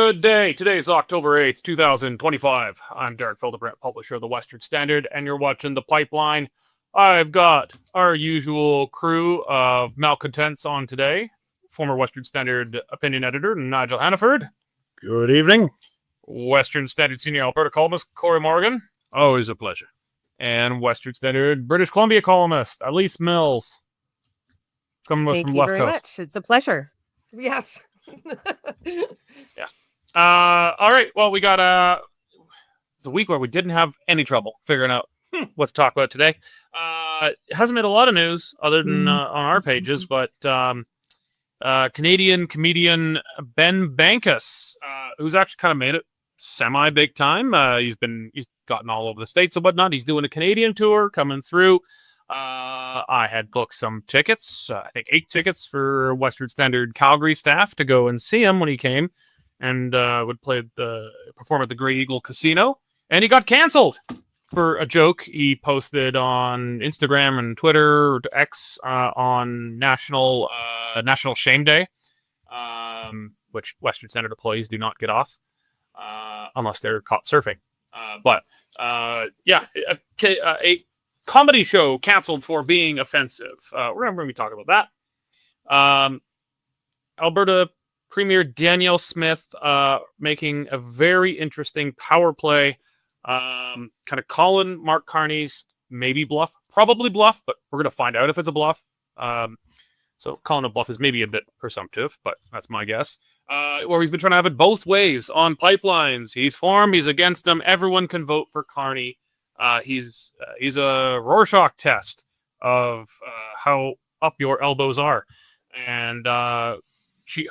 Good day. Today is October 8th, 2025. I'm Derek Fildebrandt, publisher of the Western Standard, and you're watching The Pipeline. I've got our usual crew of malcontents on today. Former Western Standard opinion editor, Nigel Hannaford. Good evening. Western Standard senior Alberta columnist, Cory Morgan. Always a pleasure. And Western Standard British Columbia columnist, Alise Mills. Coming with Thank from you left very coast. much. It's a pleasure. Yes. Yeah. All right. Well, we got it's a week where we didn't have any trouble figuring out what to talk about today. It hasn't made a lot of news other than on our pages, but Canadian comedian Ben Bankas, who's actually kind of made it semi big time. He's gotten all over the States and whatnot. He's doing a Canadian tour coming through. I had booked some tickets, I think 8 tickets for Western Standard Calgary staff to go and see him when he came and would perform at the Grey Eagle Casino. And he got canceled for a joke he posted on Instagram and Twitter or X on National Shame Day, which Western Standard employees do not get off unless they're caught surfing. A comedy show canceled for being offensive. We're going to be talking about that. Alberta Premier Danielle Smith making a very interesting power play, kind of calling Mark Carney's maybe bluff, probably bluff, but we're going to find out if it's a bluff. So calling a bluff is maybe a bit presumptive, but that's my guess. Where he's been trying to have it both ways on pipelines. He's for him, he's against them. Everyone can vote for Carney. He's a Rorschach test of how up your elbows are, and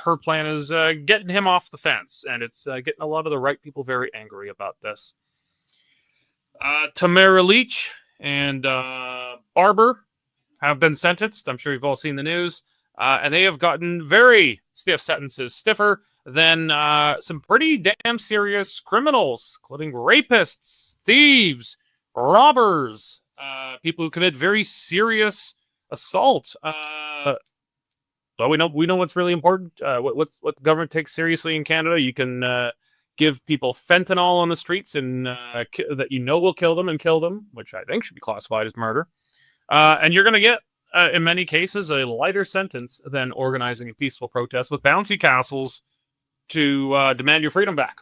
her plan is getting him off the fence, and it's getting a lot of the right people very angry about this. Tamara, Lich, and Barber have been sentenced. I'm sure you've all seen the news, and they have gotten very stiff sentences, stiffer than some pretty damn serious criminals, including rapists, thieves, robbers, people who commit very serious assault. Well, we know what's really important. What the government takes seriously in Canada. You can give people fentanyl on the streets and that will kill them and kill them, which I think should be classified as murder. And you're going to get, in many cases, a lighter sentence than organizing a peaceful protest with bouncy castles to demand your freedom back.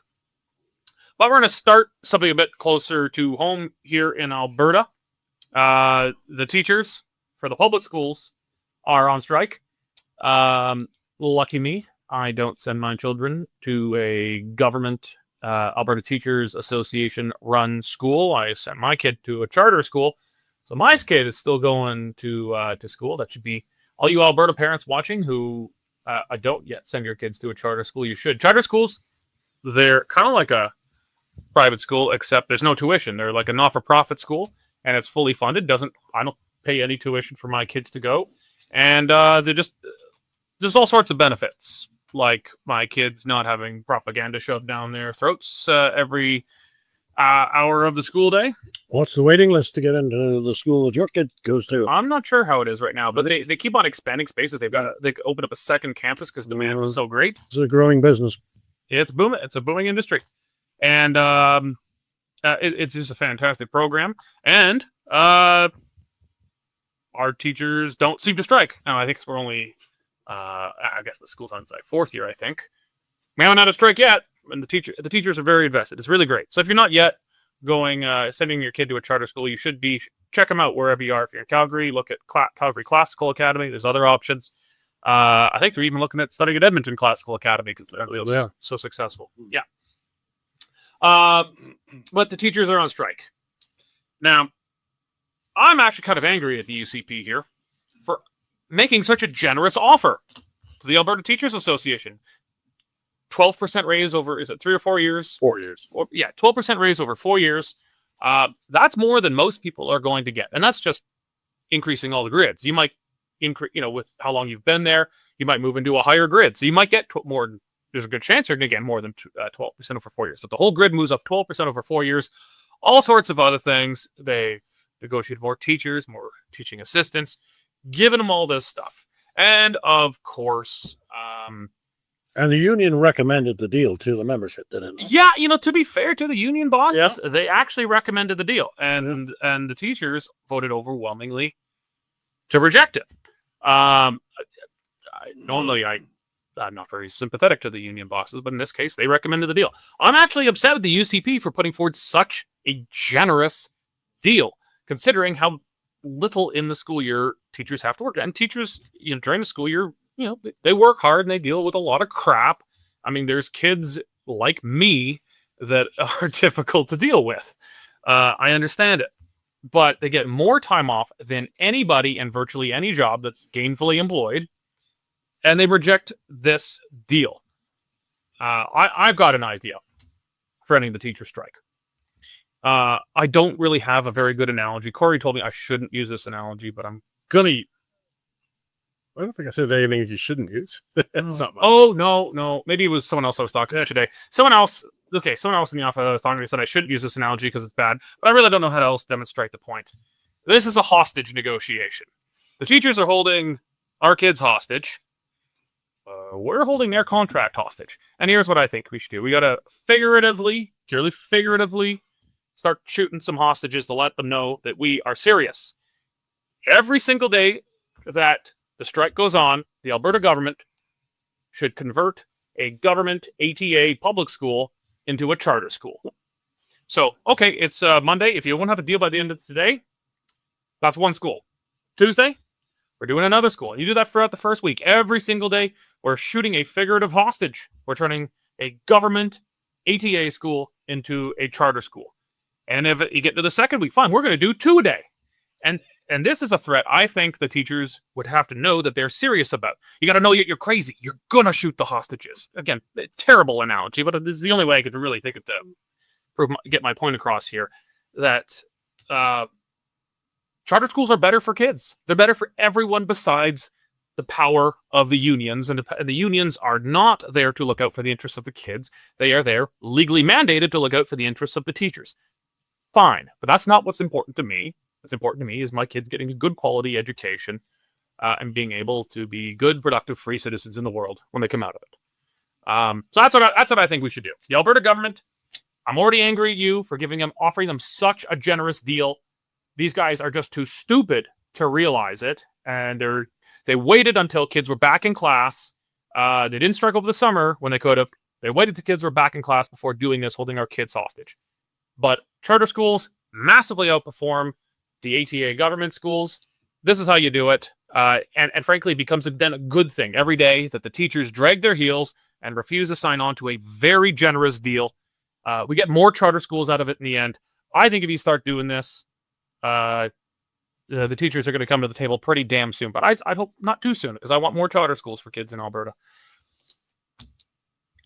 But we're going to start something a bit closer to home here in Alberta. The teachers for the public schools are on strike. Lucky me, I don't send my children to a government Alberta Teachers Association run school. I send my kid to a charter school. So my kid is still going to school. That should be all you Alberta parents watching who don't yet send your kids to a charter school. You should. Charter schools, they're kind of like a private school, except there's no tuition. They're like a not-for-profit school, and it's fully funded. I don't pay any tuition for my kids to go, and there's all sorts of benefits, like my kids not having propaganda shoved down their throats every hour of the school day. What's the waiting list to get into the school that your kid goes to? I'm not sure how it is right now, but they keep on expanding spaces. They open up a second campus because demand is so great. It's a growing business. It's booming. It's a booming industry. And it's just a fantastic program. And our teachers don't seem to strike. Now, I think we're only, I guess the school's on its 4th year, I think. We haven't had a strike yet. And the teachers are very invested. It's really great. So if you're not yet sending your kid to a charter school, you should be. Check them out wherever you are. If you're in Calgary, look at Calgary Classical Academy. There's other options. I think they're even looking at studying at Edmonton Classical Academy because they're so successful. Yeah. But the teachers are on strike. Now, I'm actually kind of angry at the UCP here for making such a generous offer to the Alberta Teachers Association. 12% raise over, is it 3 or 4 years? 4 years. 12% raise over 4 years. That's more than most people are going to get. And that's just increasing all the grids. You might increase, with how long you've been there, you might move into a higher grid. So you might get more. There's a good chance you're going to get more than 12% over 4 years. But the whole grid moves up 12% over 4 years. All sorts of other things. They negotiate more teachers, more teaching assistants, giving them all this stuff. And of course, And the union recommended the deal to the membership, didn't it? Yeah, to be fair to the union bosses, they actually recommended the deal, and the teachers voted overwhelmingly to reject it. Normally, I'm not very sympathetic to the union bosses, but in this case, they recommended the deal. I'm actually upset with the UCP for putting forward such a generous deal, considering how little in the school year teachers have to work. And teachers, during the school year, they work hard and they deal with a lot of crap. I mean, there's kids like me that are difficult to deal with. I understand it. But they get more time off than anybody in virtually any job that's gainfully employed. And they reject this deal. I've got an idea for ending the teacher strike. I don't really have a very good analogy. Cory told me I shouldn't use this analogy, but I'm going to. I don't think I said anything you shouldn't use. It's not much. Oh, no. Maybe it was someone else I was talking to today. Someone else in the office I was talking to said I shouldn't use this analogy because it's bad, but I really don't know how to else demonstrate the point. This is a hostage negotiation. The teachers are holding our kids hostage. We're holding their contract hostage. And here's what I think we should do. We got to purely figuratively, start shooting some hostages to let them know that we are serious. Every single day that the strike goes on, the Alberta government should convert a government ATA public school into a charter school. So, okay, it's Monday. If you won't have a deal by the end of today, that's one school. Tuesday, we're doing another school. And you do that throughout the first week. Every single day, we're shooting a figurative hostage. We're turning a government ATA school into a charter school. And if you get to the second week, fine, we're going to do 2 a day. And this is a threat I think the teachers would have to know that they're serious about. You got to know you're crazy. You're going to shoot the hostages. Again, terrible analogy, but it's the only way I could really think of to get my point across here. That charter schools are better for kids. They're better for everyone besides the power of the unions. And the unions are not there to look out for the interests of the kids. They are there legally mandated to look out for the interests of the teachers. Fine, but that's not what's important to me. What's important to me is my kids getting a good quality education and being able to be good, productive, free citizens in the world when they come out of it. So that's what I think we should do. The Alberta government, I'm already angry at you for offering them such a generous deal. These guys are just too stupid to realize it, and they waited until kids were back in class. They didn't strike over the summer when they could have. They waited till kids were back in class before doing this, holding our kids hostage. But charter schools massively outperform the ATA government schools. This is how you do it. And frankly, it becomes then a good thing every day that the teachers drag their heels and refuse to sign on to a very generous deal. We get more charter schools out of it in the end. I think if you start doing this, the teachers are going to come to the table pretty damn soon. But I hope not too soon, because I want more charter schools for kids in Alberta.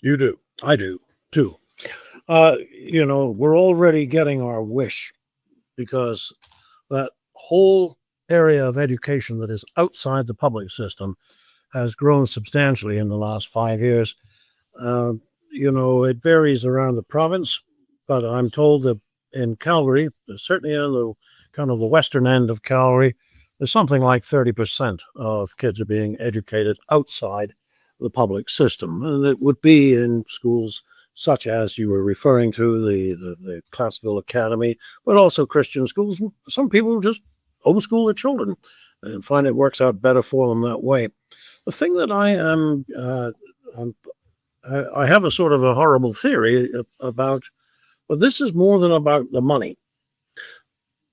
You do. I do, too. We're already getting our wish, because that whole area of education that is outside the public system has grown substantially in the last 5 years. It varies around the province, but I'm told that in Calgary, certainly in the kind of the western end of Calgary, there's something like 30% of kids are being educated outside the public system. And it would be in schools such as you were referring to, the Classville Academy, but also Christian schools. Some people just homeschool their children and find it works out better for them that way. The thing that I have a sort of a horrible theory about, but this is more than about the money.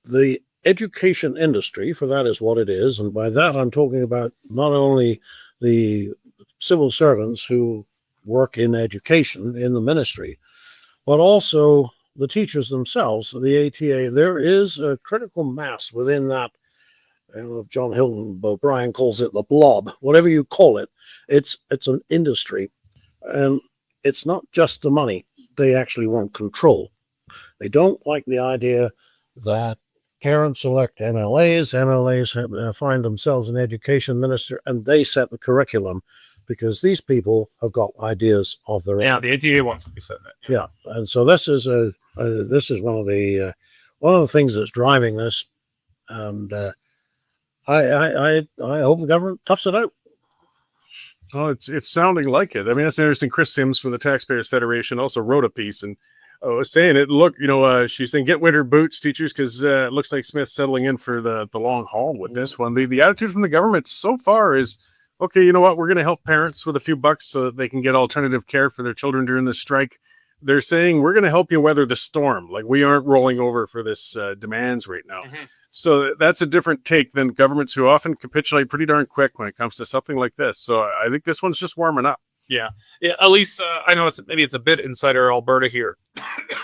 The education industry, for that is what it is, and by that I'm talking about not only the civil servants who work in education in the ministry, but also the teachers themselves, the ATA. There is a critical mass within that. John Hilton O'Brien calls it the blob, whatever you call it. It's an industry, and it's not just the money. They actually want control. They don't like the idea that parents elect MLAs find themselves an education minister, and they set the curriculum, because these people have got ideas of their own. Yeah, the ATA wants to be said that. Yeah, and so this is one of the things that's driving this, and I hope the government toughs it out. Oh, it's sounding like it. I mean, that's interesting. Chris Sims from the Taxpayers Federation also wrote a piece and was saying it. Look, she's saying get winter boots, teachers, because it looks like Smith's settling in for the long haul with this one. The attitude from the government so far is, okay, you know what? We're going to help parents with a few bucks so that they can get alternative care for their children during the strike. They're saying we're going to help you weather the storm. Like, we aren't rolling over for this demands right now. Mm-hmm. So that's a different take than governments who often capitulate pretty darn quick when it comes to something like this. So I think this one's just warming up. Yeah. Alise, I know it's a bit insider Alberta here,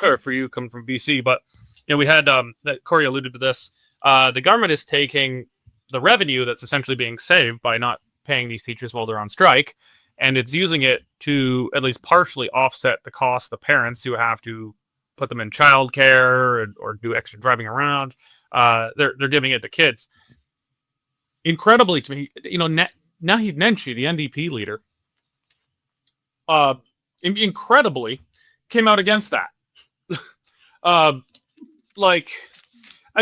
or for you coming from BC, but we had that Cory alluded to this. The government is taking the revenue that's essentially being saved by not paying these teachers while they're on strike, and it's using it to at least partially offset the cost of the parents who have to put them in childcare or do extra driving around. They're giving it to kids. Incredibly to me, Naheed Nenshi, the NDP leader, incredibly came out against that.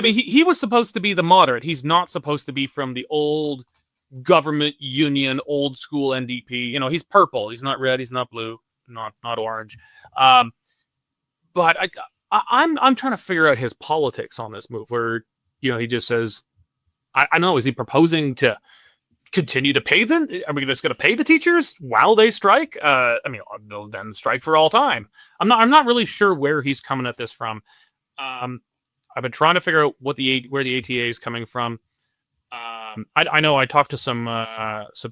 He was supposed to be the moderate. He's not supposed to be from the old government union, old school NDP. He's purple. He's not red. He's not blue. Not orange. But I'm trying to figure out his politics on this move, where he just says, I know, is he proposing to continue to pay them? Are we just going to pay the teachers while they strike? They'll then strike for all time. I'm not really sure where he's coming at this from. I've been trying to figure out where the ATA is coming from. I know I talked to some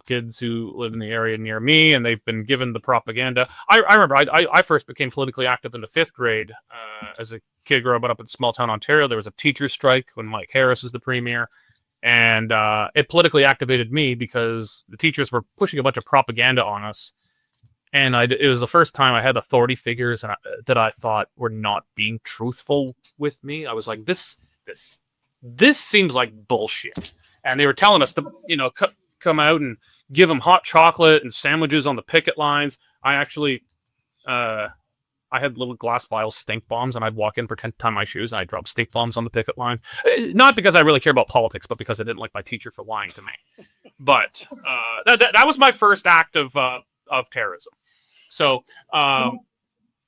kids who live in the area near me, and they've been given the propaganda. I remember I first became politically active in the 5th grade as a kid growing up in small town Ontario. There was a teacher's strike when Mike Harris was the premier, and it politically activated me because the teachers were pushing a bunch of propaganda on us, and it was the first time I had authority figures that I thought were not being truthful with me. I was like, this seems like bullshit. And they were telling us to, come out and give them hot chocolate and sandwiches on the picket lines. I actually, I had little glass vials, stink bombs, and I'd walk in, pretend to tie my shoes, and I'd drop stink bombs on the picket line. Not because I really care about politics, but because I didn't like my teacher for lying to me. But that was my first act of terrorism. So,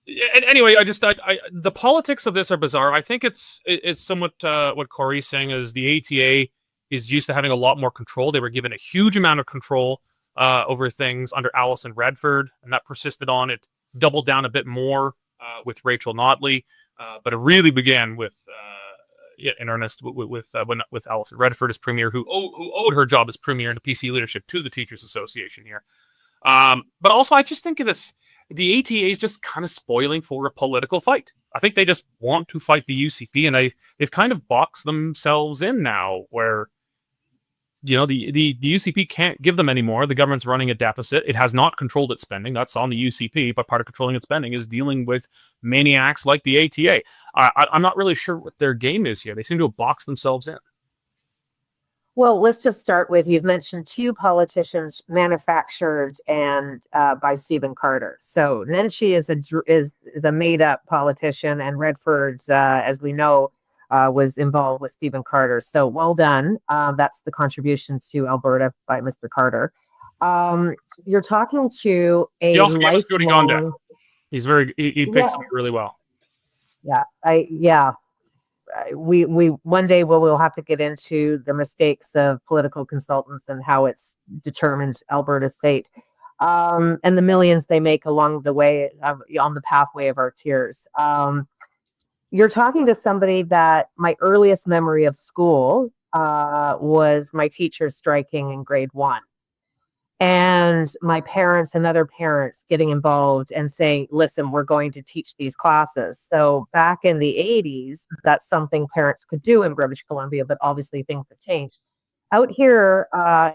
anyway, the politics of this are bizarre. I think it's somewhat what Cory's saying is the ATA is used to having a lot more control. They were given a huge amount of control over things under Alise Redford, and that persisted on. It doubled down a bit more with Rachel Notley, but it really began with in earnest with Alise Redford as premier, who owed her job as premier and the PC leadership to the Teachers Association here. But also, I just think of this: the ATA is just kind of spoiling for a political fight. I think they just want to fight the UCP, and they've kind of boxed themselves in now, where the UCP can't give them any more. The government's running a deficit. It has not controlled its spending. That's on the UCP, but part of controlling its spending is dealing with maniacs like the ATA. I'm not really sure what their game is here. They seem to have boxed themselves in. Well, let's just start with, you've mentioned 2 politicians manufactured and by Stephen Carter. So Nenshi is a made-up politician, and Redford, as we know, was involved with Stephen Carter. So well done. That's the contribution to Alberta by Mr. Carter. You're talking to a He also gave us Goody lifelong... Gondek. He's he picks up really well. Yeah. We one day we'll have to get into the mistakes of political consultants and how it's determined Alberta's fate, and the millions they make along the way on the pathway of our tears. You're talking to somebody that my earliest memory of school was my teacher striking in grade 1. And my parents and other parents getting involved and saying, listen, we're going to teach these classes. So back in the 80s, that's something parents could do in British Columbia, but obviously things have changed. Out here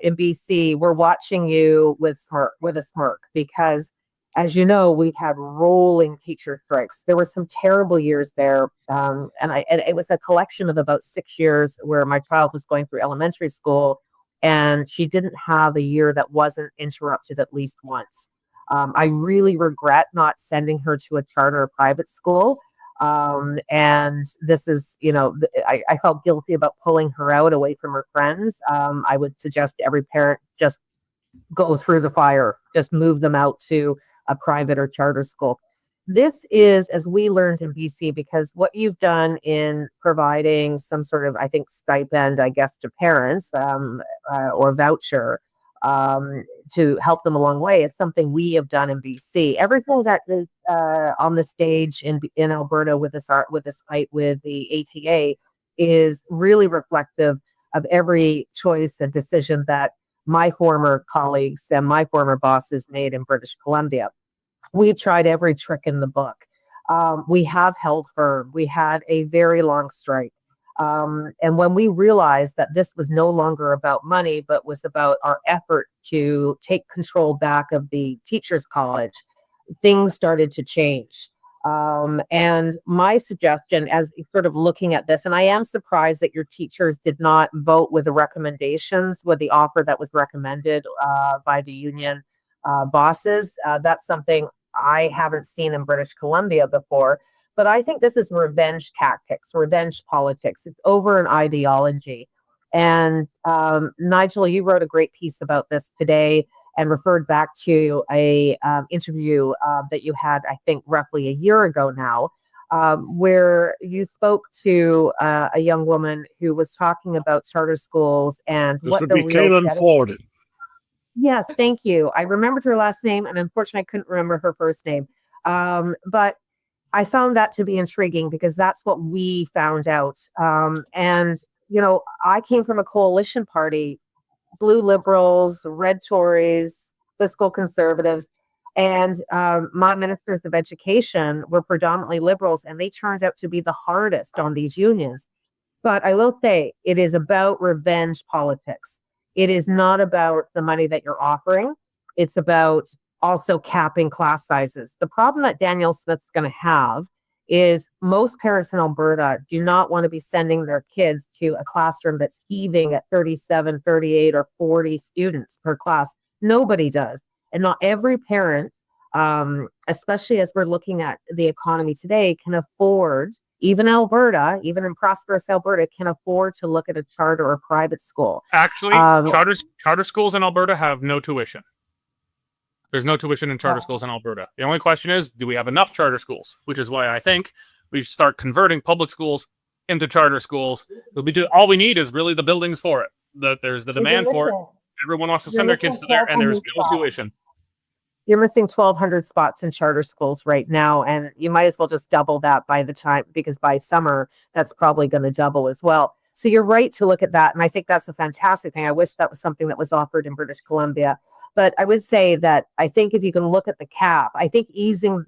in BC, we're watching you with a smirk, because as you know, we've had rolling teacher strikes. There were some terrible years there. And it was a collection of about 6 years where my child was going through elementary school, and she didn't have a year that wasn't interrupted at least once. I really regret not sending her to a charter or private school. And this is, I felt guilty about pulling her out away from her friends. I would suggest to every parent, just go through the fire, just move them out to a private or charter school. This is, as we learned in BC, because what you've done in providing some sort of, I think, stipend, I guess, to parents or voucher to help them along the way is something we have done in BC. Everything that is on the stage in Alberta with this fight with the ATA is really reflective of every choice and decision that my former colleagues and my former bosses made in British Columbia. We tried every trick in the book. We have held firm. We had a very long strike. And when we realized that this was no longer about money, but was about our effort to take control back of the Teachers College, things started to change. And my suggestion, as sort of looking at this, and I am surprised that your teachers did not vote with the recommendations, with the offer that was recommended by the union bosses. That's something I haven't seen in British Columbia before. But I think this is revenge tactics, revenge politics. It's over an ideology. And Nigel, you wrote a great piece about this today and referred back to a interview that you had, I think, roughly a year ago now, where you spoke to a young woman who was talking about charter schools and This what would the be Kaylin Ford. Yes, thank you. I remembered her last name, and unfortunately, I couldn't remember her first name. But I found that to be intriguing because that's what we found out. And, you know, I came from a coalition party, blue liberals, red Tories, fiscal conservatives, and my ministers of education were predominantly liberals, and they turned out to be the hardest on these unions. But I will say it is about revenge politics. It is not about the money that you're offering. It's about also capping class sizes. The problem that Danielle Smith's going to have is most parents in Alberta do not want to be sending their kids to a classroom that's heaving at 37, 38, or 40 students per class. Nobody does. And not every parent, especially as we're looking at the economy today, can afford, even Alberta, even in prosperous Alberta, can afford to look at a charter or private school. Actually, charter schools in Alberta have no tuition. There's no tuition in charter schools in Alberta. The only question is, do we have enough charter schools? Which is why I think we should start converting public schools into charter schools. All we need is really the buildings for it. There's the demand for it. Everyone wants to send their kids to there, and there's no tuition. You're missing 1,200 spots in charter schools right now, and you might as well just double that by the time, because by summer, that's probably going to double as well. So you're right to look at that, and I think that's a fantastic thing. I wish that was something that was offered in British Columbia. But I would say that I think if you can look at the cap, I think easing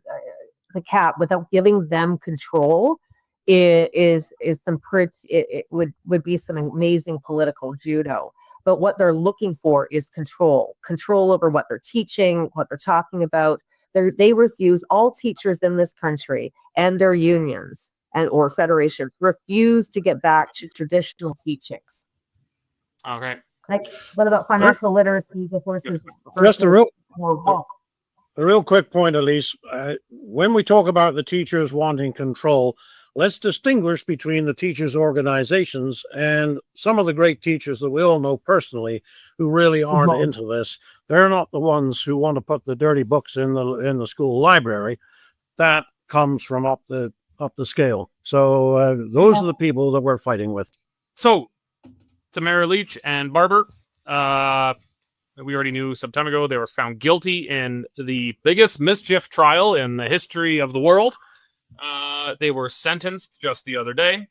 the cap without giving them control is some pretty, it would be some amazing political judo. But what they're looking for is control over what they're teaching, what they're talking about. They refuse, all teachers in this country and their unions or federations refuse to get back to traditional teachings. Okay. Like, what about financial literacy before? Just a real quick point, Alise. When we talk about the teachers wanting control, let's distinguish between the teachers' organizations and some of the great teachers that we all know personally who really aren't into this. They're not the ones who want to put the dirty books in the school library. That comes from up the scale. So those are the people that we're fighting with. So Tamara, Lich, and Barber, we already knew some time ago, they were found guilty in the biggest mischief trial in the history of the world. They were sentenced just the other day.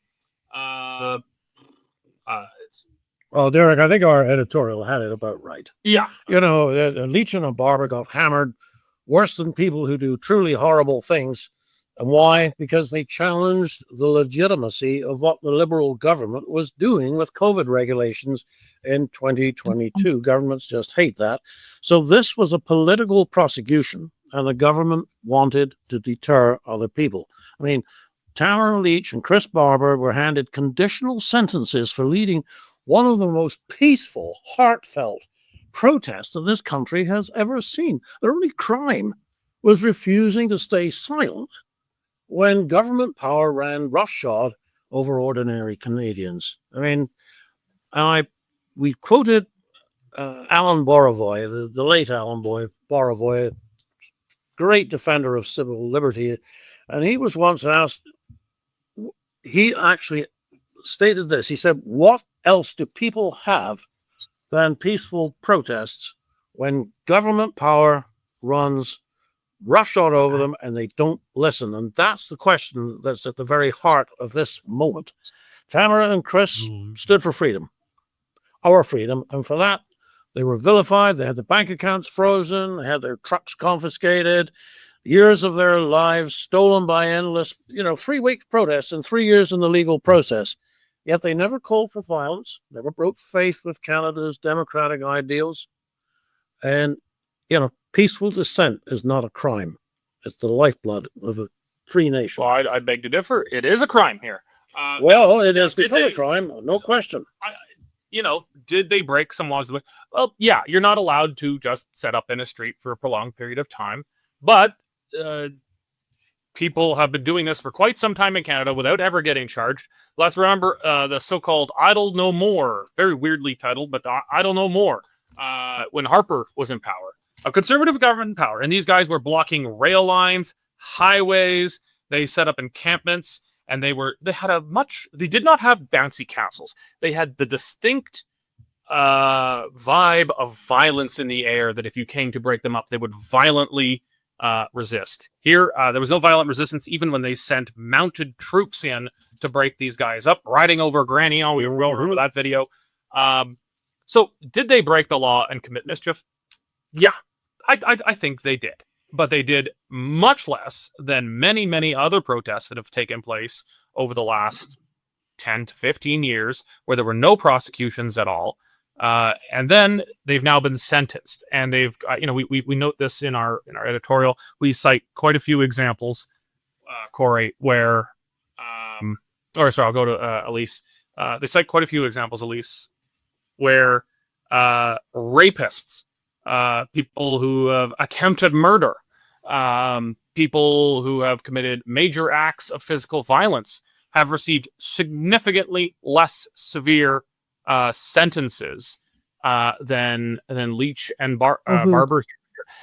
Well, Derek, I think our editorial had it about right. Yeah. You know, Lich and Barber got hammered worse than people who do truly horrible things. And why? Because they challenged the legitimacy of what the Liberal government was doing with COVID regulations in 2022. Governments just hate that. So this was a political prosecution, and the government wanted to deter other people. I mean, Tamara Lich and Chris Barber were handed conditional sentences for leading one of the most peaceful, heartfelt protests that this country has ever seen. Their only crime was refusing to stay silent when government power ran roughshod over ordinary Canadians. I mean, we quoted Alan Borovoy, the late Alan Borovoy, great defender of civil liberty. And he was once asked, he actually stated this. He said, what else do people have than peaceful protests when government power runs roughshod over them and they don't listen? And that's the question that's at the very heart of this moment. Tamara and Chris stood for freedom, our freedom. And for that, they were vilified. They had the bank accounts frozen. They had their trucks confiscated. Years of their lives stolen by endless, 3-week protests and 3 years in the legal process. Yet they never called for violence, never broke faith with Canada's democratic ideals. And, peaceful dissent is not a crime. It's the lifeblood of a free nation. Well, I beg to differ. It is a crime here. Well, it has become a crime, no question. Did they break some laws? Well, yeah, you're not allowed to just set up in a street for a prolonged period of time. But people have been doing this for quite some time in Canada without ever getting charged. Let's remember the so-called Idle No More, very weirdly titled, but Idle No More, when Harper was in power. A conservative government in power, and these guys were blocking rail lines, highways, they set up encampments, and they did not have bouncy castles. They had the distinct vibe of violence in the air that if you came to break them up, they would violently resist. Here, there was no violent resistance even when they sent mounted troops in to break these guys up, riding over Granny. Oh, we all remember that video. So did they break the law and commit mischief? Yeah, I think they did. But they did much less than many, many other protests that have taken place over the last 10 to 15 years where there were no prosecutions at all. And then they've now been sentenced, and they've, we note this in our editorial. We cite quite a few examples, Cory, where, I'll go to Alise. They cite quite a few examples, Alise, where rapists, people who have attempted murder, people who have committed major acts of physical violence have received significantly less severe sentences than Lich and Barber.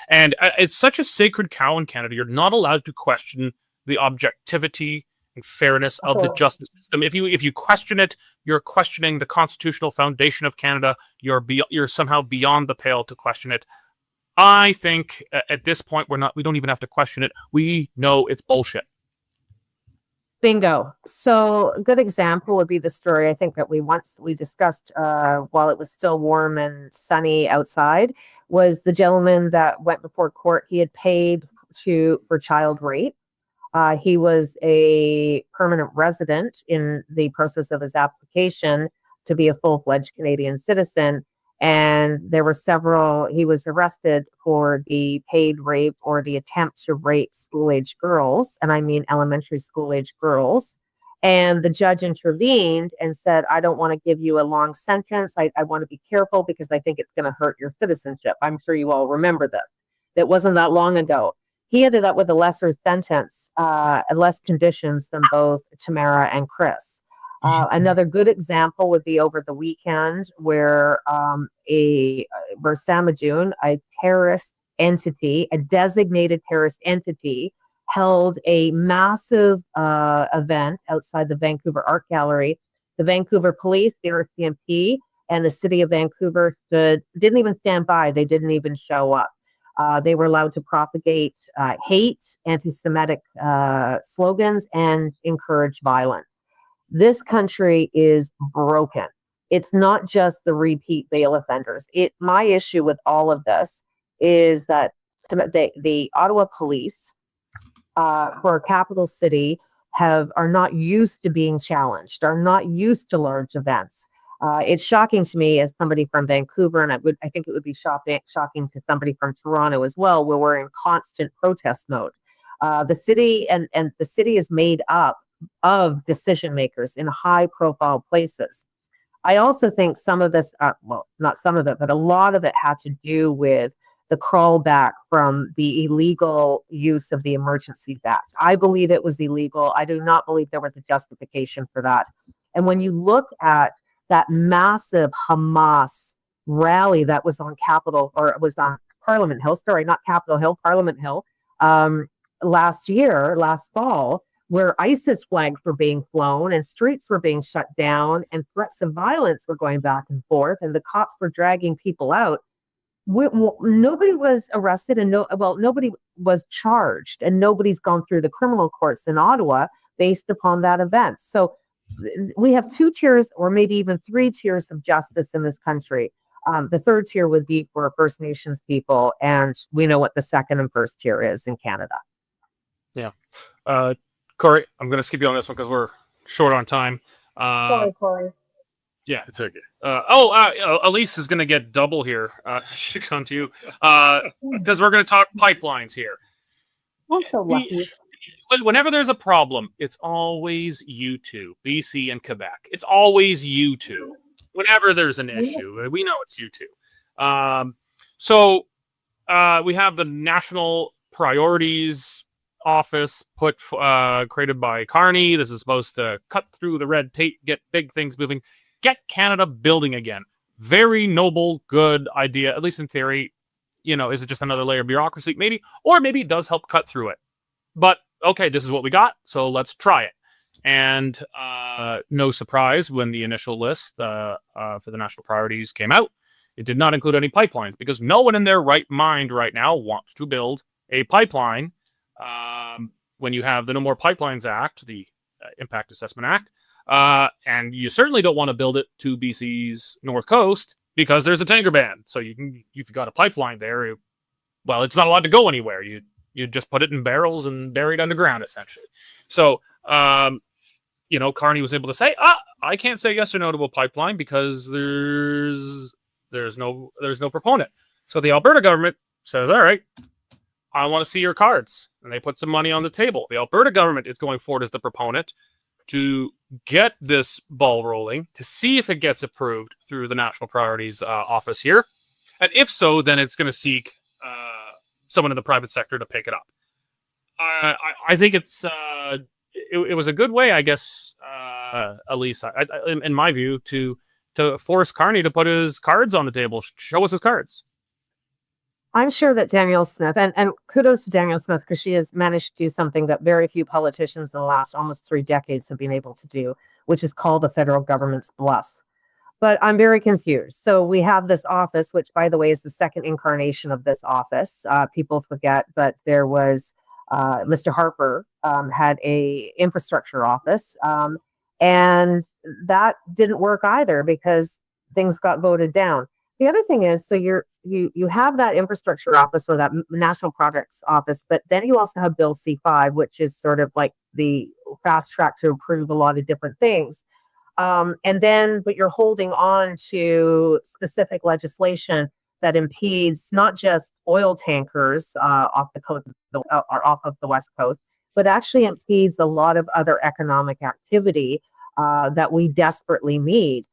And it's such a sacred cow in Canada. You're not allowed to question the objectivity and fairness of the justice system. If you question it, you're questioning the constitutional foundation of Canada. You're somehow beyond the pale to question it. I think at this point we don't even have to question it. We know it's bullshit. Bingo. So a good example would be the story I think that we discussed while it was still warm and sunny outside, was the gentleman that went before court. He had paid for child rape. He was a permanent resident in the process of his application to be a full-fledged Canadian citizen. And there were he was arrested for the paid rape or the attempt to rape school-age girls, and I mean elementary school-age girls. And the judge intervened and said, I don't want to give you a long sentence. I want to be careful because I think it's going to hurt your citizenship. I'm sure you all remember this. It wasn't that long ago. He ended up with a lesser sentence and less conditions than both Tamara and Chris. Another good example would be over the weekend where Samajun, a terrorist entity, a designated terrorist entity, held a massive event outside the Vancouver Art Gallery. The Vancouver Police, the RCMP, and the City of Vancouver didn't even stand by. They didn't even show up. They were allowed to propagate hate, anti-Semitic slogans, and encourage violence. This country is broken. It's not just the repeat bail offenders. My issue with all of this is that the Ottawa police for a capital city are not used to being challenged, are not used to large events. It's shocking to me as somebody from Vancouver, and I think it would be shocking to somebody from Toronto as well, where we're in constant protest mode. The city and the city is made up of decision makers in high profile places. I also think some of this, not some of it, but a lot of it had to do with the crawlback from the illegal use of the Emergencies Act. I believe it was illegal. I do not believe there was a justification for that. And when you look at that massive Hamas rally that was on Capitol, or it was on Parliament Hill, sorry, not Capitol Hill, Parliament Hill, last fall, where ISIS flags were being flown and streets were being shut down and threats of violence were going back and forth and the cops were dragging people out. Nobody was arrested and nobody was charged, and nobody's gone through the criminal courts in Ottawa based upon that event. So we have 2 tiers or maybe even 3 tiers of justice in this country. The third tier would be for First Nations people, and we know what the second and first tier is in Canada. Yeah. Cory, I'm going to skip you on this one because we're short on time. Sorry, Cory. Yeah, it's okay. Alise is going to get double here. Should come to you because we're going to talk pipelines here. I'm so lucky. Whenever there's a problem, it's always you two, BC and Quebec. It's always you two. Whenever there's an issue, we know it's you two. So we have the National Priorities Office created by Carney. This is supposed to cut through the red tape, get big things moving, get Canada building again. Very noble, good idea, at least in theory. Is it just another layer of bureaucracy? Maybe, or maybe it does help cut through it. But okay, this is what we got, so let's try it. And no surprise, when the initial list for the national priorities came out, it did not include any pipelines because no one in their right mind right now wants to build a pipeline. When you have the No More Pipelines Act, the Impact Assessment Act, and you certainly don't want to build it to BC's north coast because there's a tanker ban. So you've got a pipeline there. It's not allowed to go anywhere. You just put it in barrels and bury it underground, essentially. So, Carney was able to say, I can't say yes or no to a pipeline because there's no proponent. So the Alberta government says, all right, I want to see your cards. And they put some money on the table. The Alberta government is going forward as the proponent to get this ball rolling, to see if it gets approved through the National Priorities Office here. And if so, then it's going to seek someone in the private sector to pick it up. I think it was a good way, I guess, Alise, in my view, to force Carney to put his cards on the table, show us his cards. I'm sure that Danielle Smith, and kudos to Danielle Smith, because she has managed to do something that very few politicians in the last almost 3 decades have been able to do, which is call the federal government's bluff. But I'm very confused. So we have this office, which, by the way, is the second incarnation of this office. People forget, but there was Mr. Harper had a infrastructure office, and that didn't work either because things got voted down. The other thing is, so you have that infrastructure office or that national projects office, but then you also have Bill C5, which is sort of like the fast track to approve a lot of different things. But you're holding on to specific legislation that impedes not just oil tankers off the coast or off of the West Coast, but actually impedes a lot of other economic activity that we desperately need.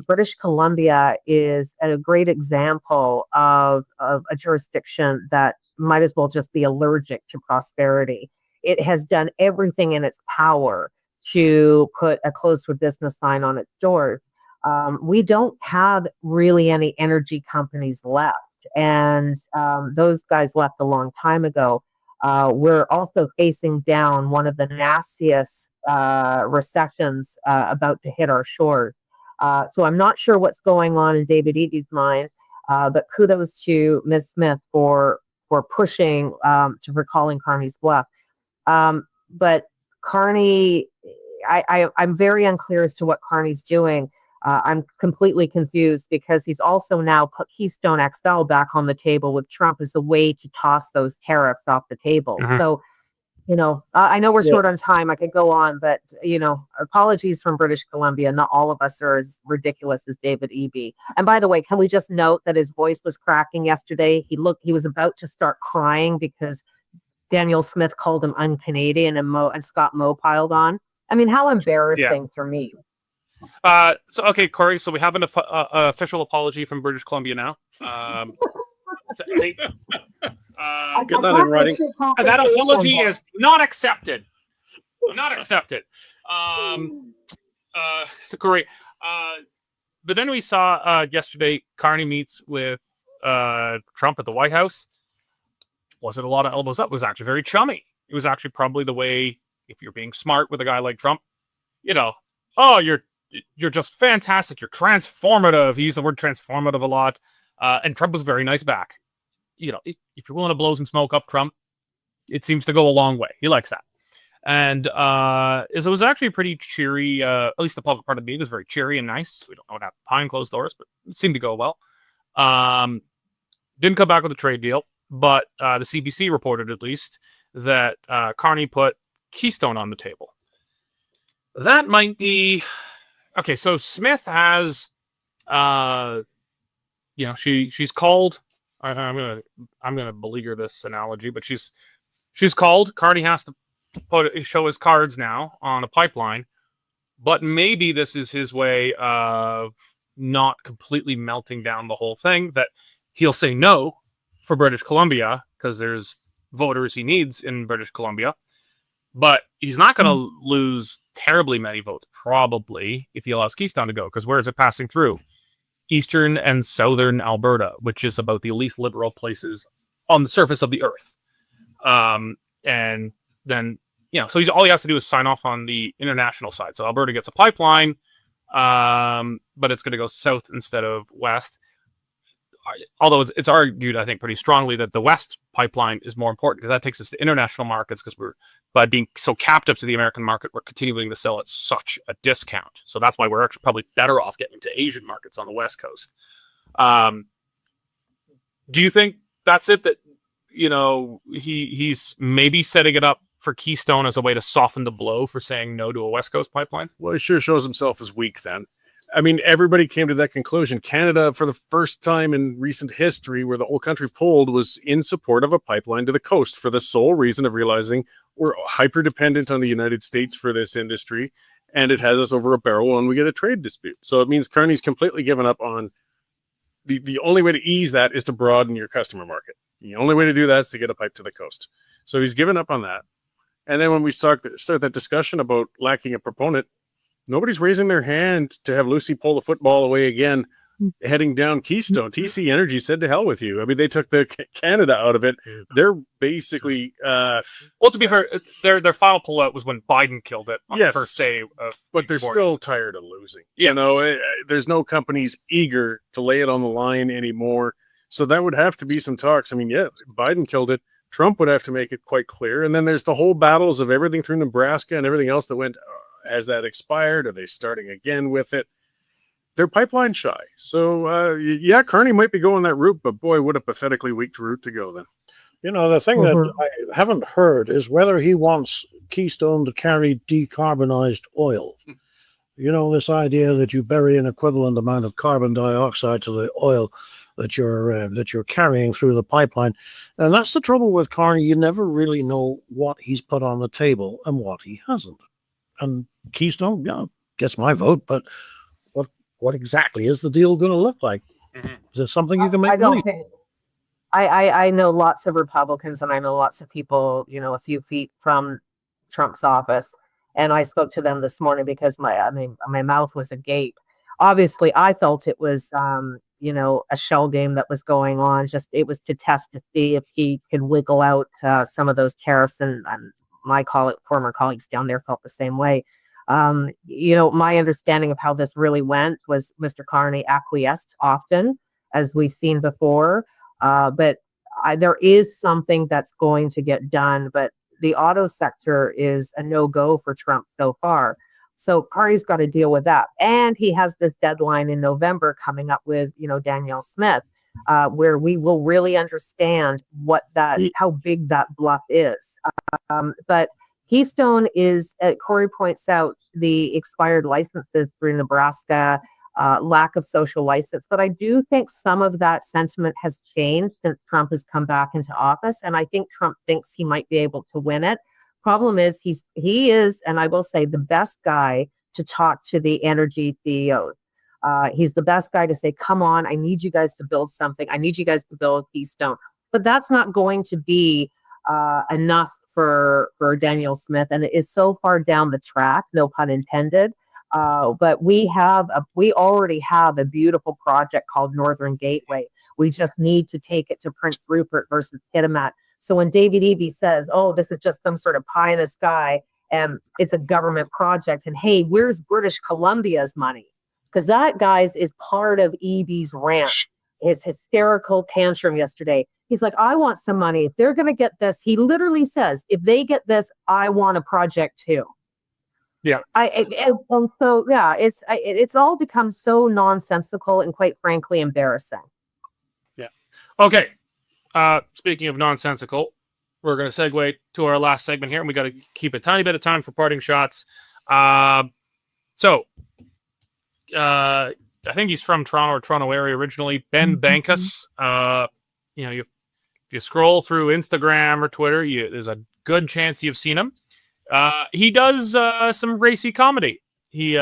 British Columbia is a great example of a jurisdiction that might as well just be allergic to prosperity. It has done everything in its power to put a closed for business sign on its doors. We don't have really any energy companies left, and those guys left a long time ago. We're also facing down one of the nastiest recessions about to hit our shores. So I'm not sure what's going on in David Eadie's mind, but kudos to Ms. Smith for pushing for calling Carney's bluff. But Carney, I'm very unclear as to what Carney's doing. I'm completely confused because he's also now put Keystone XL back on the table with Trump as a way to toss those tariffs off the table. Uh-huh. So, I know we're short on time. I could go on, but, apologies from British Columbia. Not all of us are as ridiculous as David Eby. And by the way, can we just note that his voice was cracking yesterday? He was about to start crying because Danielle Smith called him un-Canadian and Scott Moe piled on. I mean, how embarrassing for me. Okay, Cory, so we have an official apology from British Columbia now. Get that in writing. That apology is not accepted. Not accepted. So Cory, But then we saw yesterday Carney meets with Trump at the White House. Was it a lot of elbows up? It was actually very chummy. It was actually probably the way, if you're being smart with a guy like Trump, oh, you're just fantastic. You're transformative. He used the word transformative a lot. And Trump was very nice back. If you're willing to blow some smoke up Trump, it seems to go a long way. He likes that. And it was actually pretty cheery. At least the public part of the meeting was very cheery and nice. We don't know what happened behind closed doors, but it seemed to go well. Didn't come back with a trade deal, but the CBC reported at least that Carney put Keystone on the table. That might be okay. So Smith has, she's called. I'm gonna beleaguer this analogy, but she's called. Carney has to show his cards now on a pipeline, but maybe this is his way of not completely melting down the whole thing. That he'll say no for British Columbia because there's voters he needs in British Columbia, but he's not going to lose terribly many votes probably if he allows Keystone to go, because where is it passing through? Eastern and southern Alberta, which is about the least liberal places on the surface of the earth. And then, so all he has to do is sign off on the international side. So Alberta gets a pipeline, but it's going to go south instead of west. Although it's argued, I think, pretty strongly that the West pipeline is more important because that takes us to international markets, because by being so captive to the American market, we're continuing to sell at such a discount. So that's why we're actually probably better off getting into Asian markets on the West Coast. Do you think that's it? That, he's maybe setting it up for Keystone as a way to soften the blow for saying no to a West Coast pipeline? Well, he sure shows himself as weak then. I mean, everybody came to that conclusion. Canada, for the first time in recent history where the whole country polled, was in support of a pipeline to the coast for the sole reason of realizing we're hyper-dependent on the United States for this industry, and it has us over a barrel when we get a trade dispute. So it means Carney's completely given up on the only way to ease that is to broaden your customer market. The only way to do that is to get a pipe to the coast. So he's given up on that. And then when we start that discussion about lacking a proponent, nobody's raising their hand to have Lucy pull the football away again, heading down Keystone. TC Energy said to hell with you. I mean, they took the Canada out of it. They're basically... well, to be fair, their final pullout was when Biden killed it on the first day of... But they're still tired of losing. Yeah. There's no companies eager to lay it on the line anymore. So that would have to be some talks. I mean, Biden killed it. Trump would have to make it quite clear. And then there's the whole battles of everything through Nebraska and everything else that went... Has that expired? Are they starting again with it? They're pipeline shy. So, Carney might be going that route, but boy, what a pathetically weak route to go then. The thing that I haven't heard is whether he wants Keystone to carry decarbonized oil. This idea that you bury an equivalent amount of carbon dioxide to the oil that you're carrying through the pipeline. And that's the trouble with Carney. You never really know what he's put on the table and what he hasn't. And Keystone, gets my vote, but what exactly is the deal going to look like? Mm-hmm. Is there something you can make? I know lots of Republicans, and I know lots of people, a few feet from Trump's office, and I spoke to them this morning because my mouth was agape. Obviously, I felt it was, a shell game that was going on. It was to test to see if he could wiggle out some of those tariffs, and my former colleagues down there felt the same way. My understanding of how this really went was Mr. Carney acquiesced often, as we've seen before. But there is something that's going to get done. But the auto sector is a no-go for Trump so far. So Carney's got to deal with that. And he has this deadline in November coming up with, Danielle Smith, where we will really understand how big that bluff is. But Keystone is, Cory points out, the expired licenses through Nebraska, lack of social license. But I do think some of that sentiment has changed since Trump has come back into office. And I think Trump thinks he might be able to win it. Problem is, he is, and I will say, the best guy to talk to the energy CEOs. He's the best guy to say, come on, I need you guys to build something. I need you guys to build Keystone. But that's not going to be enough for Danielle Smith. And it is so far down the track, no pun intended. But we already have a beautiful project called Northern Gateway. We just need to take it to Prince Rupert versus Kitimat. So when David Eby says, "Oh, this is just some sort of pie in the sky," and it's a government project, and hey, where's British Columbia's money? Because that, guys, is part of Eby's rant. His hysterical tantrum yesterday. He's like, "I want some money. If they're going to get this," he literally says, "if they get this, I want a project too." Yeah. And so yeah, it's all become so nonsensical and quite frankly embarrassing. Yeah. Okay. Speaking of nonsensical, we're going to segue to our last segment here, and we got to keep a tiny bit of time for parting shots. So I think he's from Toronto or Toronto area originally. Ben Bankas. If you scroll through Instagram or Twitter, there's a good chance you've seen him. He does some racy comedy. He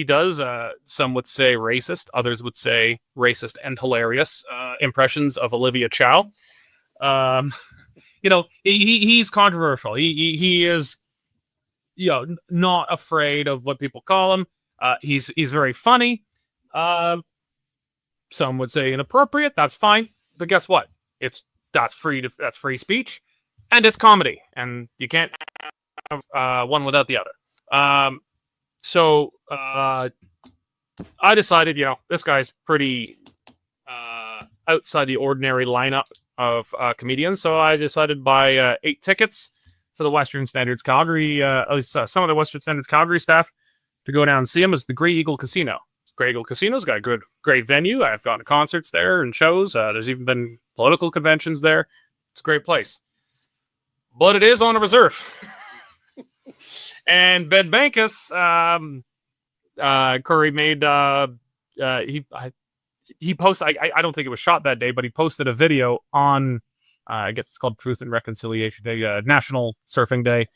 does, some would say racist, others would say racist and hilarious impressions of Olivia Chow. He's controversial. He is, not afraid of what people call him. He's very funny. Some would say inappropriate. That's fine. But guess what? That's free speech, and it's comedy, and you can't have one without the other. So I decided, this guy's pretty outside the ordinary lineup of comedians. So I decided to buy 8 tickets for the Western Standards Calgary, at least some of the Western Standards Calgary staff, to go down and see him. It's the Grey Eagle Casino. Grey Eagle Casino's got a great venue. I've gone to concerts there and shows. There's even been political conventions there. It's a great place. But it is on a reserve. And Ben Bankas, Cory made, he posted, I don't think it was shot that day, but he posted a video on, I guess it's called Truth and Reconciliation Day, National Surfing Day,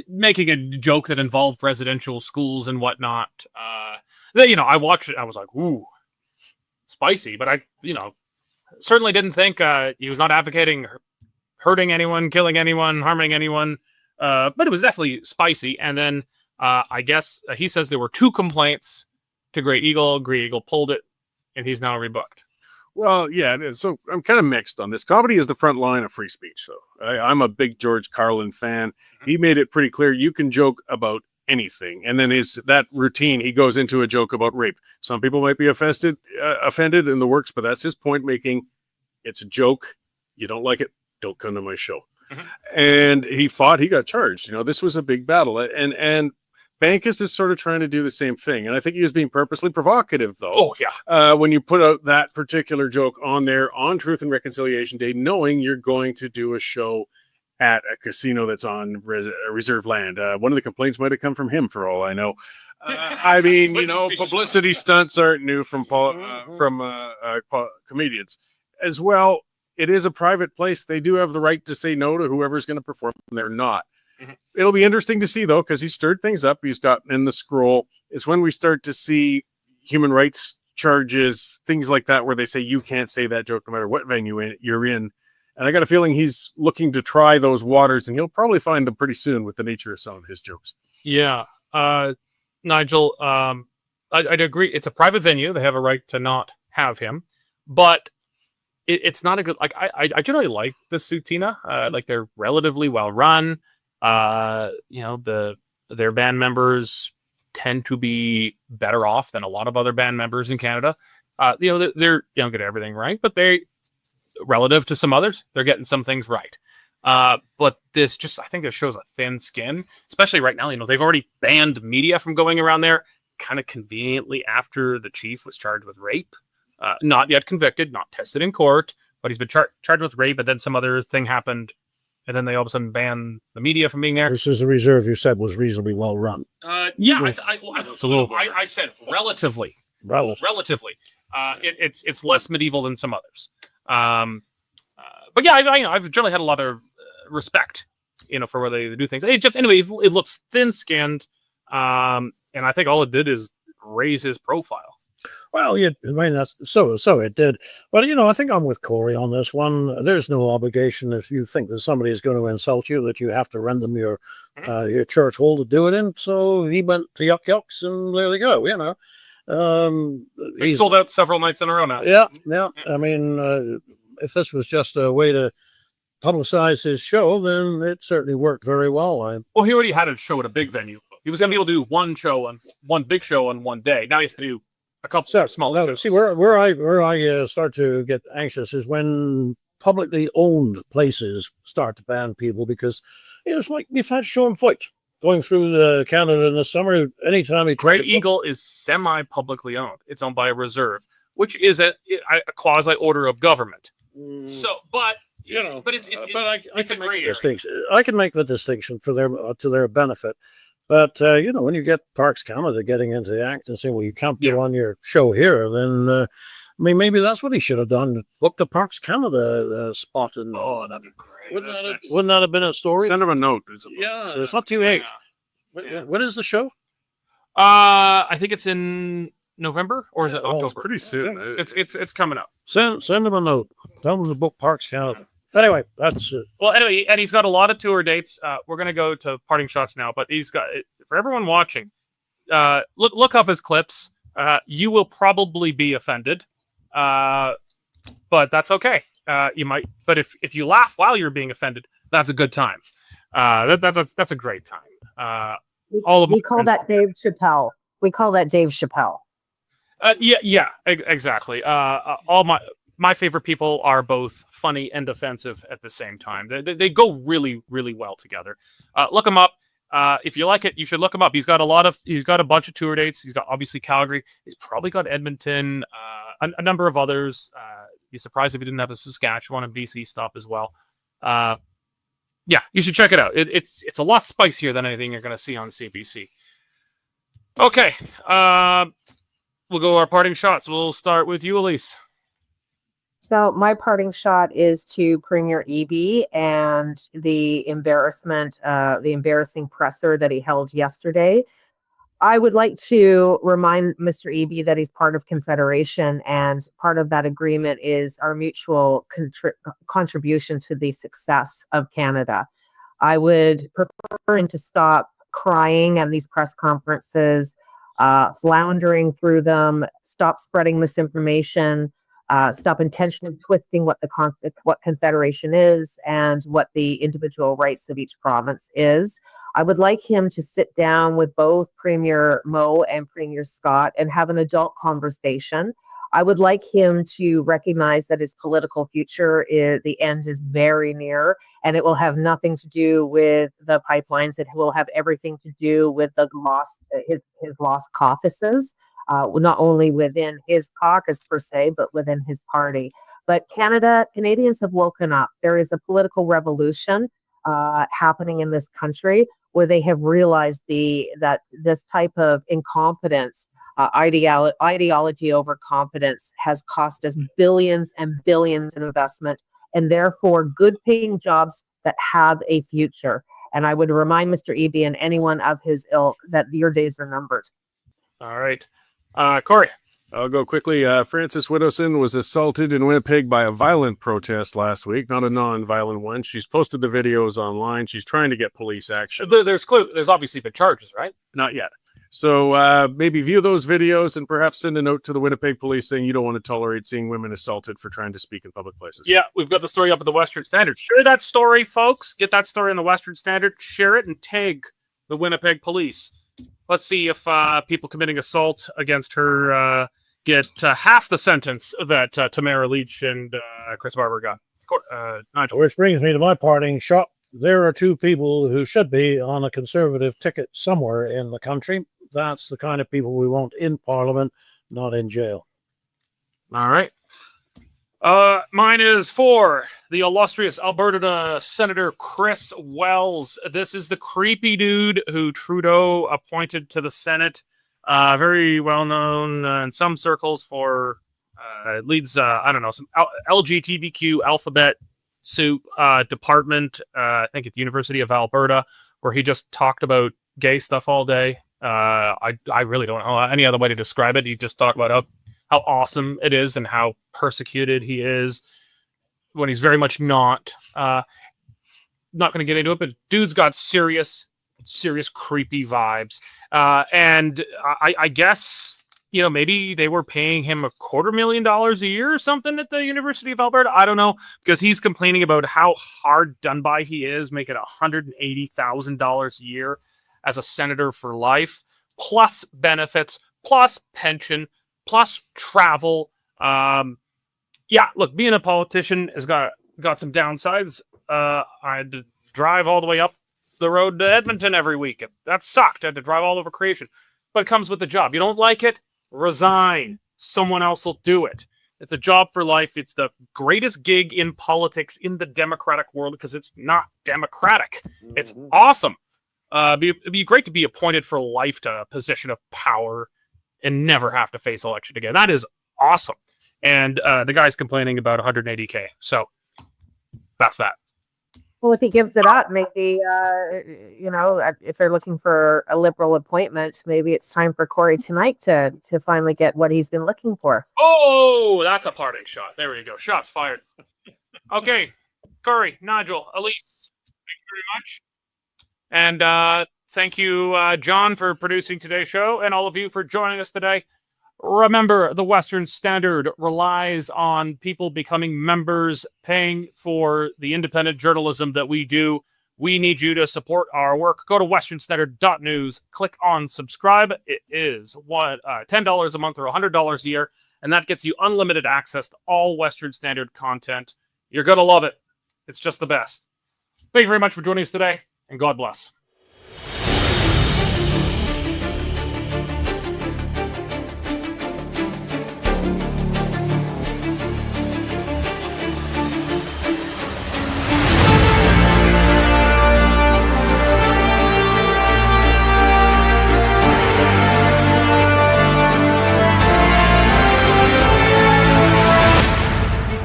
making a joke that involved residential schools and whatnot. I watched it. I was like, ooh, spicy. But I certainly didn't think he was not advocating hurting anyone, killing anyone, harming anyone. But it was definitely spicy. And then I guess he says there were 2 complaints to Grey Eagle. Grey Eagle pulled it, and he's now rebooked. Well, yeah, it is. So I'm kind of mixed on this. Comedy is the front line of free speech. So I'm a big George Carlin fan. He made it pretty clear you can joke about anything. And then that routine, he goes into a joke about rape. Some people might be offended in the works, but that's his point making. It's a joke. You don't like it, don't come to my show. And he got charged. This was a big battle. And Bankas is sort of trying to do the same thing. And I think he was being purposely provocative, though. Oh, yeah. When you put out that particular joke on there on Truth and Reconciliation Day, knowing you're going to do a show at a casino that's on reserve land. One of the complaints might have come from him, for all I know. Publicity stunts aren't new from comedians. As well, it is a private place. They do have the right to say no to whoever's going to perform. They're not. It'll be interesting to see, though, because he stirred things up. He's gotten in the scroll. It's when we start to see human rights charges, things like that, where they say you can't say that joke no matter what venue you're in. And I got a feeling he's looking to try those waters, and he'll probably find them pretty soon with the nature of some of his jokes. Yeah. Nigel, I'd agree. It's a private venue. They have a right to not have him. But it's not a good... I generally like the Sutina. They're relatively well run. Their band members tend to be better off than a lot of other band members in Canada. They're get everything right, but they, relative to some others, they're getting some things right. But this I think it shows a thin skin, especially right now. They've already banned media from going around there kind of conveniently after the chief was charged with rape. Not yet convicted, not tested in court, but he's been charged with rape, and then some other thing happened. And then they all of a sudden ban the media from being there. This is a reserve you said was reasonably well run. Yeah, I said relatively. Relatively. It's less medieval than some others. But yeah, I've generally had a lot of respect, for where they do things. It looks thin-skinned, and I think all it did is raise his profile. Well, that's so it did. But, I think I'm with Cory on this one. There's no obligation if you think that somebody is going to insult you that you have to render them your your church hall to do it in. So he went to Yuck Yucks, and there they go. You know, He sold out several nights in a row now. Yeah. I mean, if this was just a way to publicize his show, then it certainly worked very well. Well, he already had a show at a big venue. He was going to be able to do one big show on one day. Now he has to do a couple small shows. See, where I start to get anxious is when publicly owned places start to ban people, because it's like we've had Show and Fight going through Canada in the summer. Anytime Great Eagle is semi-publicly owned. It's owned by a reserve, which is a quasi-order of government. So, but you know, it's a great distinction. I can make the distinction for to their benefit. But, you know, when you get Parks Canada getting into the act and saying, well, you can't be on your show here, then, I mean, maybe that's what he should have done. Book the Parks Canada spot. And, that'd be great. Wouldn't that have been a story? Send him a note. It's not too late. When is the show? I think it's in November, or is it October? It's pretty soon. It's coming up. Send him a note. Tell him to book Parks Canada. Anyway, that's it. Well, anyway, and he's got a lot of tour dates. We're going to go to parting shots now, but he's got, for everyone watching, look up his clips. You will probably be offended, but that's okay. You might, but if you laugh while you're being offended, that's a good time. That's a great time. We call that Dave Chappelle. We call that Dave Chappelle. Exactly. All my favorite people are both funny and offensive at the same time. They go really, really well together. Look him up. If you like it, you should look him up. He's got a bunch of tour dates. He's got obviously Calgary. He's probably got Edmonton, a number of others. Be surprised if he didn't have a Saskatchewan and BC stop as well. Yeah, you should check it out. It's a lot spicier than anything you're going to see on CBC. Okay. We'll go our parting shots. We'll start with you, Alise. So my parting shot is to Premier Eby and the embarrassing presser that he held yesterday. I would like to remind Mr. Eby that he's part of Confederation, and part of that agreement is our mutual contribution to the success of Canada. I would prefer him to stop crying at these press conferences, floundering through them, stop spreading misinformation, stop intentionally twisting what Confederation is and what the individual rights of each province is. I would like him to sit down with both Premier Moe and Premier Scott and have an adult conversation. I would like him to recognize that his political future the end is very near, and it will have nothing to do with the pipelines. It will have everything to do with his lost caucuses. Not only within his caucus per se, but within his party. But Canadians have woken up. There is a political revolution happening in this country where they have realized that this type of incompetence, ideology over competence, has cost us billions and billions in investment, and therefore good-paying jobs that have a future. And I would remind Mr. Eby and anyone of his ilk that your days are numbered. All right. Cory. I'll go quickly. Frances Widdowson was assaulted in Winnipeg by a violent protest last week, not a non-violent one. She's posted the videos online. She's trying to get police action. There's obviously been charges, right? Not yet. So maybe view those videos and perhaps send a note to the Winnipeg police saying you don't want to tolerate seeing women assaulted for trying to speak in public places. Yeah, we've got the story up at the Western Standard. Share that story, folks. Get that story in the Western Standard. Share it and tag the Winnipeg police. Let's see if people committing assault against her get half the sentence that Tamara, Lich, and Chris Barber got. Nigel. Which brings me to my parting shot. There are two people who should be on a Conservative ticket somewhere in the country. That's the kind of people we want in Parliament, not in jail. All right. Mine is for the illustrious Alberta Senator Chris Wells. This is the creepy dude who Trudeau appointed to the Senate. Very well known in some circles for leads, some LGBTQ alphabet soup department, I think at the University of Alberta, where he just talked about gay stuff all day. I really don't know any other way to describe it. He just talked about how awesome it is and how persecuted he is when he's very much not. Not going to get into it, but dude's got serious serious creepy vibes. And I guess, you know, maybe they were paying him $250,000 a year or something at the University of Alberta. I don't know, because he's complaining about how hard done by he is, making $180,000 a year as a senator for life, plus benefits, plus pension, plus travel. Yeah, look, being a politician has got some downsides. I had to drive all the way up the road to Edmonton every week. That sucked. I had to drive all over creation. But it comes with the job. You don't like it? Resign. Someone else will do it. It's a job for life. It's the greatest gig in politics in the democratic world because it's not democratic. It's awesome. It'd be great to be appointed for life to a position of power and never have to face election again. That is awesome. And the guy's complaining about $180K. So that's that. Well, if he gives it up, maybe, you know, if they're looking for a Liberal appointment, maybe it's time for Cory tonight to finally get what he's been looking for. Oh, that's a parting shot. There we go. Shots fired. Okay. Cory, Nigel, Alise, thank you very much. And thank you, John, for producing today's show, and all of you for joining us today. Remember, the Western Standard relies on people becoming members, paying for the independent journalism that we do. We need you to support our work. Go to westernstandard.news, click on subscribe. It is $10 a month or $100 a year, and that gets you unlimited access to all Western Standard content. You're going to love it. It's just the best. Thank you very much for joining us today, and God bless.